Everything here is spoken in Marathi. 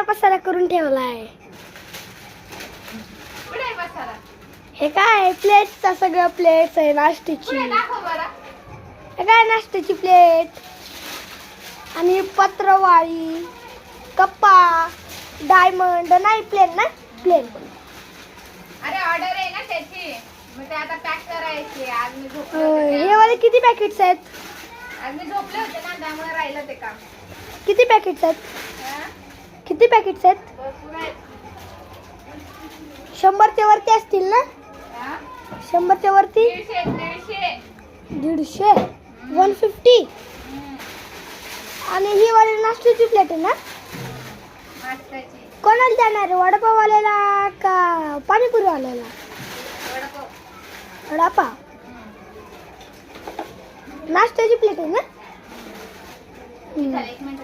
पसारा करून ठेवलाय. कुठे आहे मसाला? हे काय प्लेटचा सगळं प्लेट्स आहे नाश्त्याची. कुठे दाखव बरं. हे काय नाश्त्याची प्लेट आणि पत्रवाळी कप्पा डायमंड नाही प्लेन ना प्लेन. अरे ऑर्डर आहे ना त्याची, मग ते आता पॅक करायची. आज मी झोपले होते हे वाले किती पॅकेट्स आहेत? आज मी झोपले होते ना, त्यामुळे राहिलं ते काम. किती पॅकेट्स आहेत? हा? किती पॅकेट्स आहेत? भरपूर आहेत. 100च्या वरती असतील ना? हा? 100च्या वरती 150. 150 150. आणि ही वाली नाश्त्याची प्लेट आहे ना? नाश्त्याची. कोणाला देणार आहे? वडापाववाल्याला का पाणीपुरीवाल्याला? वडापाव. वडापाव नाश्त्याची प्लेट आहे ना? चालेल, एक मिनिट.